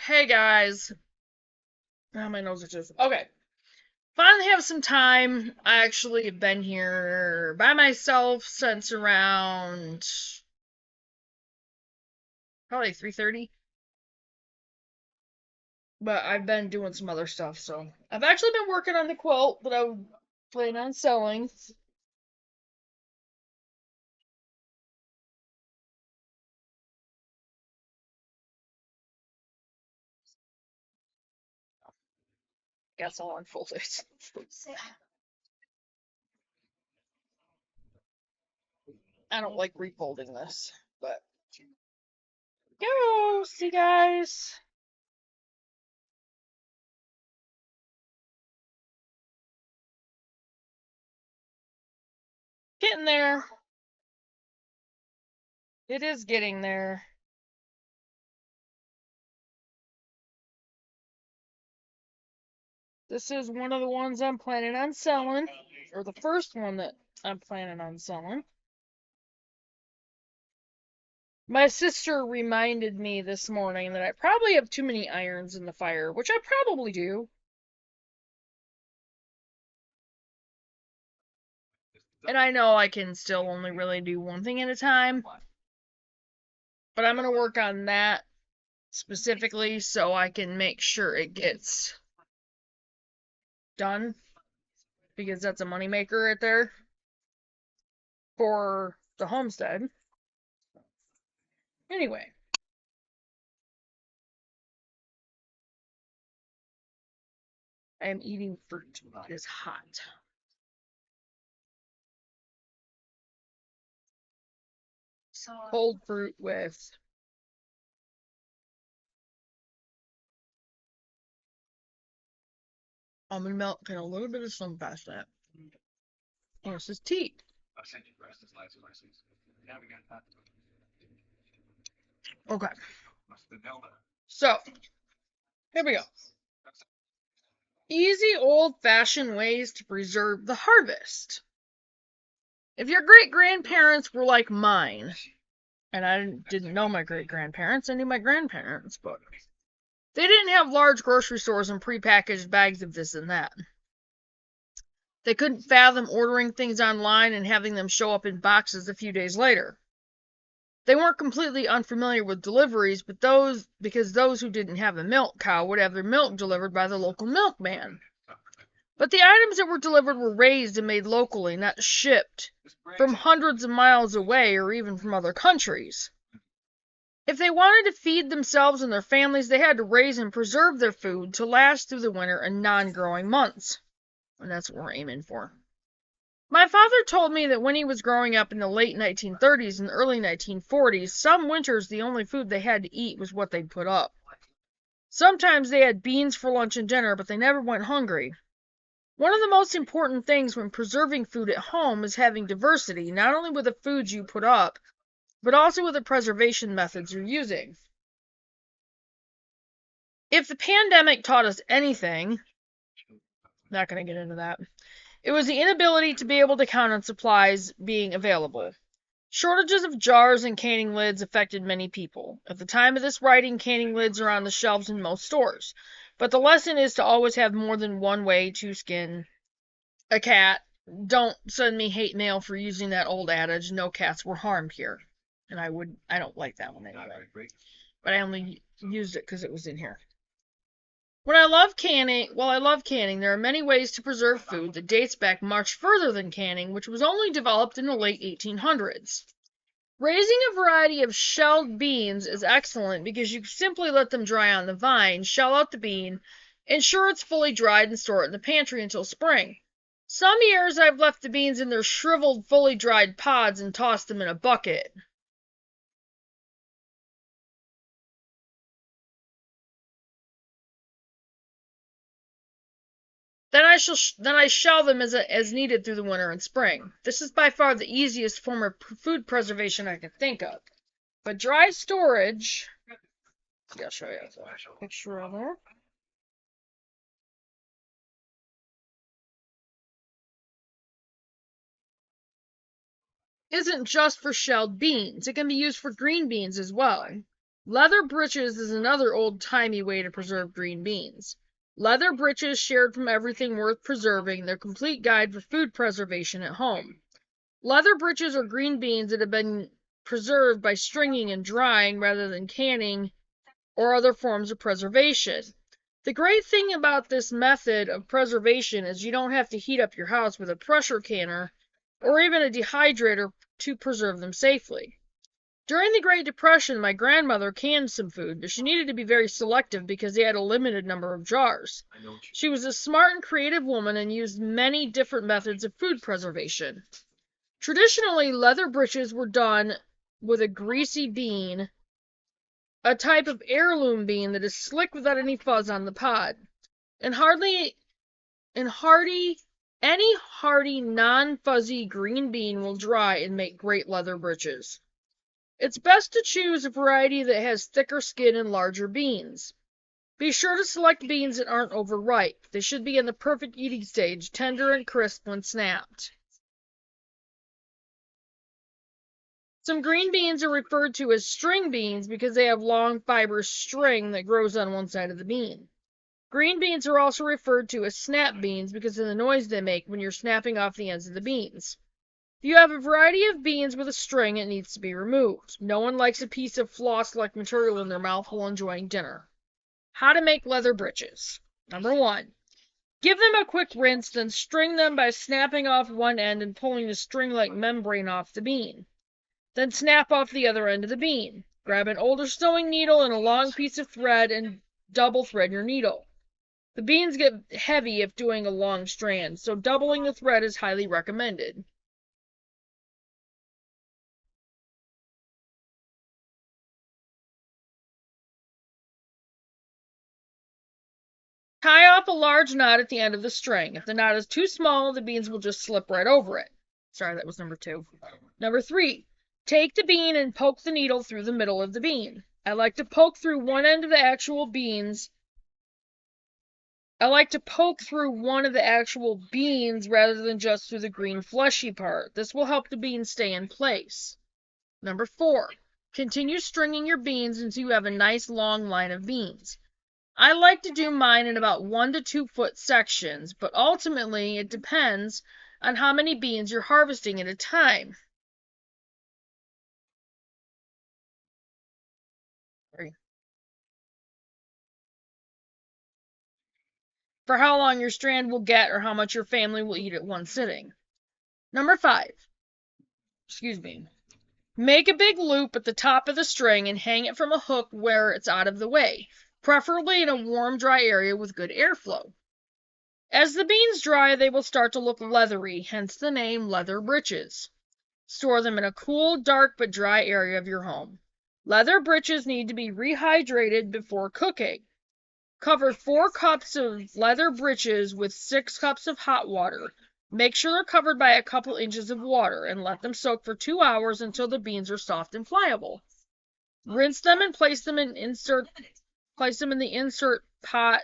Hey guys. Oh, my nose itches. Okay. Finally have some time. I actually have been here by myself since around probably 3:30. But I've been doing some other stuff, so I've actually been working on the quilt that I was planning on selling. Guess I'll unfold it. I don't like refolding this, but go see guys. Getting there. It is getting there. This is one of the ones I'm planning on selling, or the first one that I'm planning on selling. My sister reminded me this morning that I probably have too many irons in the fire, which I probably do. And I know I can still only really do one thing at a time, but I'm going to work on that specifically so I can make sure it gets done, because that's a moneymaker right there for the homestead. Anyway, I am eating fruit. It is hot. Cold fruit with almond milk and a little bit of sun past that. And this is tea. Okay. So, here we go. Easy old-fashioned ways to preserve the harvest. If your great-grandparents were like mine, and I didn't know my great-grandparents, I knew my grandparents, but they didn't have large grocery stores and prepackaged bags of this and that. They couldn't fathom ordering things online and having them show up in boxes a few days later. They weren't completely unfamiliar with deliveries, but because those who didn't have a milk cow would have their milk delivered by the local milkman. But the items that were delivered were raised and made locally, not shipped from hundreds of miles away or even from other countries. If they wanted to feed themselves and their families, they had to raise and preserve their food to last through the winter and non-growing months. And that's what we're aiming for. My father told me that when he was growing up in the late 1930s and early 1940s, some winters the only food they had to eat was what they'd put up. Sometimes they had beans for lunch and dinner, but they never went hungry. One of the most important things when preserving food at home is having diversity, not only with the foods you put up, but also with the preservation methods you're using. If the pandemic taught us anything, not going to get into that, it was the inability to be able to count on supplies being available. Shortages of jars and canning lids affected many people. At the time of this writing, canning lids are on the shelves in most stores. But the lesson is to always have more than one way to skin a cat. Don't send me hate mail for using that old adage, no cats were harmed here. And I don't like that one anyway. But I only used it because it was in here. While I love canning, there are many ways to preserve food that dates back much further than canning, which was only developed in the late 1800s. Raising a variety of shelled beans is excellent because you simply let them dry on the vine, shell out the bean, ensure it's fully dried, and store it in the pantry until spring. Some years I've left the beans in their shriveled, fully dried pods and tossed them in a bucket. Then I shell them as needed through the winter and spring. This is by far the easiest form of food preservation I can think of. But dry storage, I'll show you a picture of it. Isn't just for shelled beans. It can be used for green beans as well. Leather breeches is another old-timey way to preserve green beans. Leather breeches shared from everything worth preserving, their complete guide for food preservation at home. Leather breeches are green beans that have been preserved by stringing and drying rather than canning or other forms of preservation. The great thing about this method of preservation is you don't have to heat up your house with a pressure canner or even a dehydrator to preserve them safely. During the Great Depression, my grandmother canned some food, but she needed to be very selective because they had a limited number of jars. She was a smart and creative woman and used many different methods of food preservation. Traditionally, leather breeches were done with a greasy bean, a type of heirloom bean that is slick without any fuzz on the pod. And any hardy, non-fuzzy green bean will dry and make great leather breeches. It's best to choose a variety that has thicker skin and larger beans. Be sure to select beans that aren't overripe. They should be in the perfect eating stage, tender and crisp when snapped. Some green beans are referred to as string beans because they have long fibrous string that grows on one side of the bean. Green beans are also referred to as snap beans because of the noise they make when you're snapping off the ends of the beans. If you have a variety of beans with a string, it needs to be removed. No one likes a piece of floss-like material in their mouth while enjoying dinner. How to make leather breeches. Number 1. Give them a quick rinse, then string them by snapping off one end and pulling the string-like membrane off the bean. Then snap off the other end of the bean. Grab an older sewing needle and a long piece of thread and double thread your needle. The beans get heavy if doing a long strand, so doubling the thread is highly recommended. Tie off a large knot at the end of the string. If the knot is too small, the beans will just slip right over it. Sorry, that was number 2. Number 3. Take the bean and poke the needle through the middle of the bean. I like to poke through one of the actual beans rather than just through the green fleshy part. This will help the beans stay in place. Number 4. Continue stringing your beans until you have a nice long line of beans. I like to do mine in about 1 to 2 foot sections, but ultimately it depends on how many beans you're harvesting at a time. For how long your strand will get or how much your family will eat at one sitting. Number 5. Make a big loop at the top of the string and hang it from a hook where it's out of the way, preferably in a warm, dry area with good airflow. As the beans dry, they will start to look leathery, hence the name leather breeches. Store them in a cool, dark, but dry area of your home. Leather breeches need to be rehydrated before cooking. Cover 4 cups of leather breeches with 6 cups of hot water. Make sure they're covered by a couple inches of water and let them soak for 2 hours until the beans are soft and pliable. Rinse them and place them in the insert pot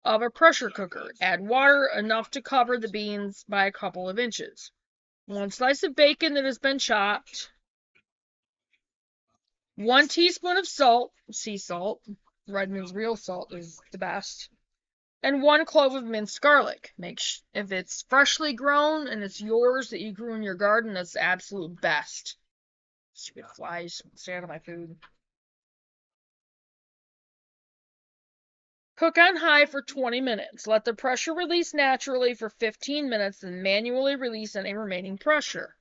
of a pressure cooker. Add water enough to cover the beans by a couple of inches. 1 slice of bacon that has been chopped. 1 teaspoon of salt, sea salt. Redmond's real salt is the best. And 1 clove of minced garlic. If it's freshly grown and it's yours that you grew in your garden, that's the absolute best. Stupid flies, stay out of my food. Cook on high for 20 minutes. Let the pressure release naturally for 15 minutes and manually release any remaining pressure.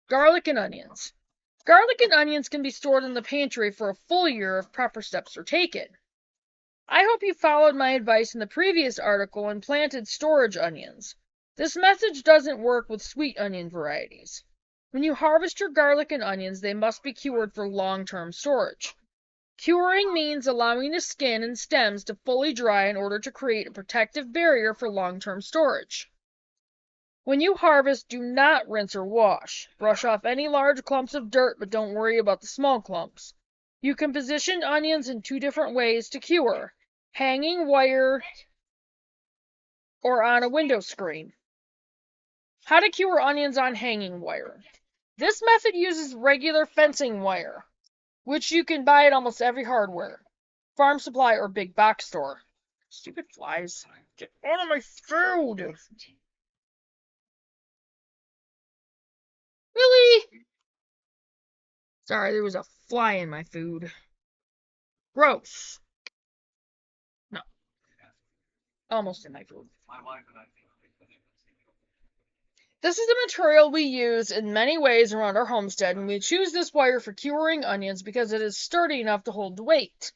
Garlic and onions. Garlic and onions can be stored in the pantry for a full year if proper steps are taken. I hope you followed my advice in the previous article and planted storage onions. This method doesn't work with sweet onion varieties. When you harvest your garlic and onions, they must be cured for long-term storage. Curing means allowing the skin and stems to fully dry in order to create a protective barrier for long-term storage. When you harvest, do not rinse or wash. Brush off any large clumps of dirt, but don't worry about the small clumps. You can position onions in 2 different ways to cure: hanging wire or on a window screen. How to cure onions on hanging wire. This method uses regular fencing wire. which you can buy at almost every hardware, farm supply, or big box store. Stupid flies. Get out of my food! Really? Sorry, there was a fly in my food. Gross. No. Almost in my food. This is the material we use in many ways around our homestead, and we choose this wire for curing onions because it is sturdy enough to hold the weight.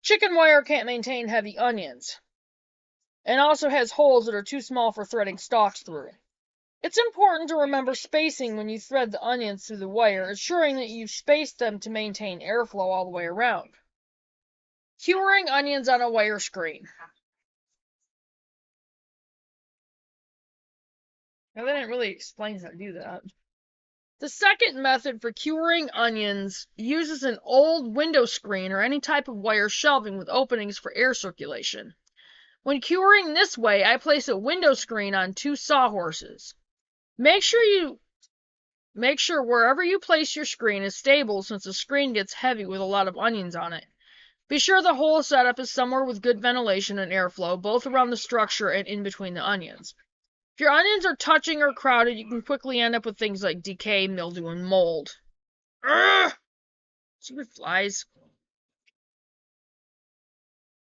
Chicken wire can't maintain heavy onions, and also has holes that are too small for threading stalks through. It's important to remember spacing when you thread the onions through the wire, ensuring that you've spaced them to maintain airflow all the way around. Curing onions on a wire screen. Now, they didn't really explain how to do that. The second method for curing onions uses an old window screen or any type of wire shelving with openings for air circulation. When curing this way, I place a window screen on 2 sawhorses. Make sure wherever you place your screen is stable, since the screen gets heavy with a lot of onions on it. Be sure the whole setup is somewhere with good ventilation and airflow, both around the structure and in between the onions. If your onions are touching or crowded, you can quickly end up with things like decay, mildew, and mold. Ugh! Stupid flies.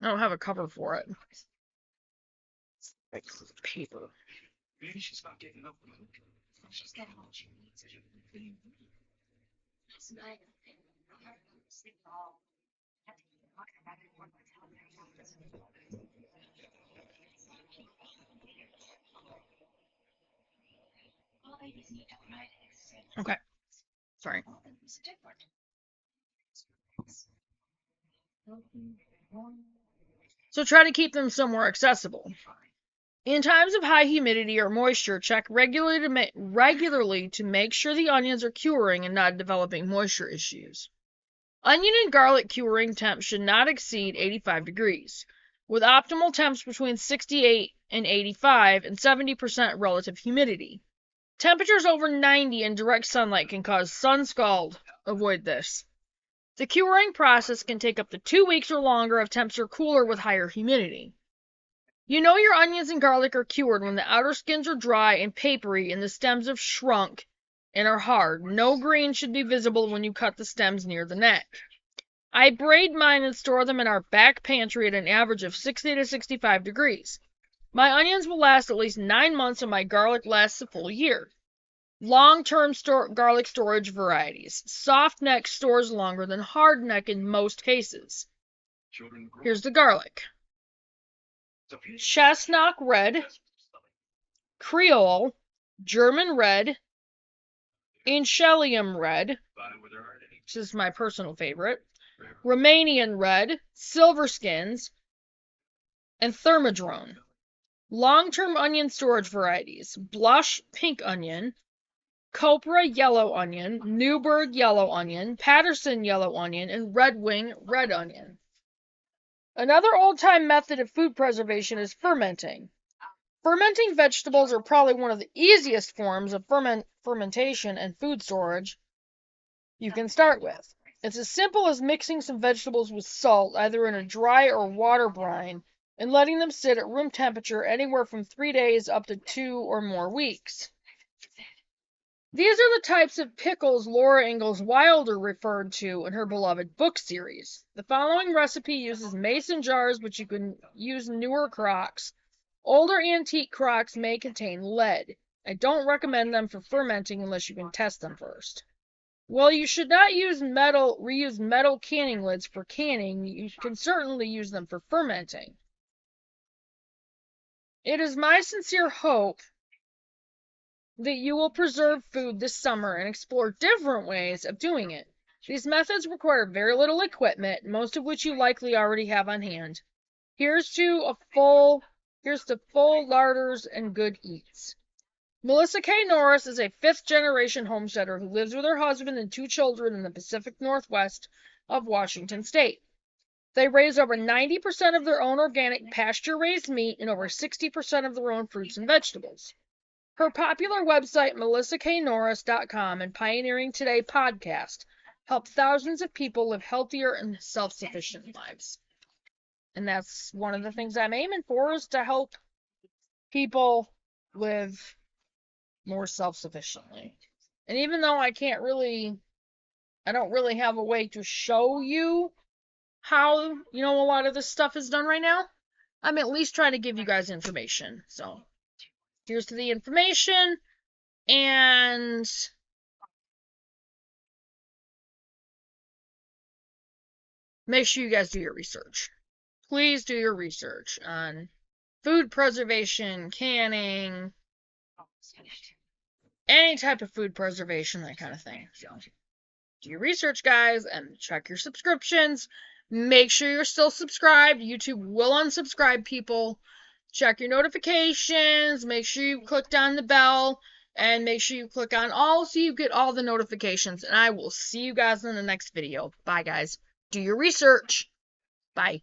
I don't have a cover for it. Paper. Maybe she's not getting up. She's getting what she needs to do. Okay. Sorry. So try to keep them somewhere accessible. In times of high humidity or moisture, check regularly to make sure the onions are curing and not developing moisture issues. Onion and garlic curing temps should not exceed 85 degrees, with optimal temps between 68 and 85 and 70% relative humidity. Temperatures over 90 in direct sunlight can cause sun scald. Avoid this. The curing process can take up to 2 weeks or longer if temps are cooler with higher humidity. You know your onions and garlic are cured when the outer skins are dry and papery and the stems have shrunk and are hard. No green should be visible when you cut the stems near the neck. I braid mine and store them in our back pantry at an average of 60 to 65 degrees. My onions will last at least 9 months and my garlic lasts a full year. Long-term garlic storage varieties. Soft neck stores longer than hard neck in most cases. Here's the garlic. Chestnut red, Creole, German red, Inchelium red, which is my personal favorite, Romanian red, silver skins, and Thermodrone. Long-term onion storage varieties. Blush pink onion, Copra yellow onion, Newburgh yellow onion, Patterson yellow onion, and Red Wing red onion. Another old-time method of food preservation is fermenting. Fermenting vegetables are probably one of the easiest forms of fermentation and food storage you can start with. It's as simple as mixing some vegetables with salt, either in a dry or water brine, and letting them sit at room temperature anywhere from 3 days up to 2 or more weeks. These are the types of pickles Laura Ingalls Wilder referred to in her beloved book series. The following recipe uses mason jars, but you can use newer crocks. Older antique crocks may contain lead. I don't recommend them for fermenting unless you can test them first. While you should not reuse metal canning lids for canning, you can certainly use them for fermenting. It is my sincere hope that you will preserve food this summer and explore different ways of doing it. These methods require very little equipment, most of which you likely already have on hand. Here's to full larders and good eats. Melissa K. Norris is a 5th-generation homesteader who lives with her husband and 2 children in the Pacific Northwest of Washington State. They raise over 90% of their own organic pasture-raised meat and over 60% of their own fruits and vegetables. Her popular website, melissaknorris.com, and Pioneering Today podcast help thousands of people live healthier and self-sufficient lives. And that's one of the things I'm aiming for, is to help people live more self-sufficiently. And even though I don't really have a way to show you how, a lot of this stuff is done right now, I'm at least trying to give you guys information. So, here's to the information, and make sure you guys do your research. Please do your research on food preservation, canning, any type of food preservation, that kind of thing. So, do your research, guys, and check your subscriptions. Make sure you're still subscribed. YouTube will unsubscribe people. Check your notifications. Make sure you clicked on the bell. And make sure you click on all so you get all the notifications. And I will see you guys in the next video. Bye, guys. Do your research. Bye.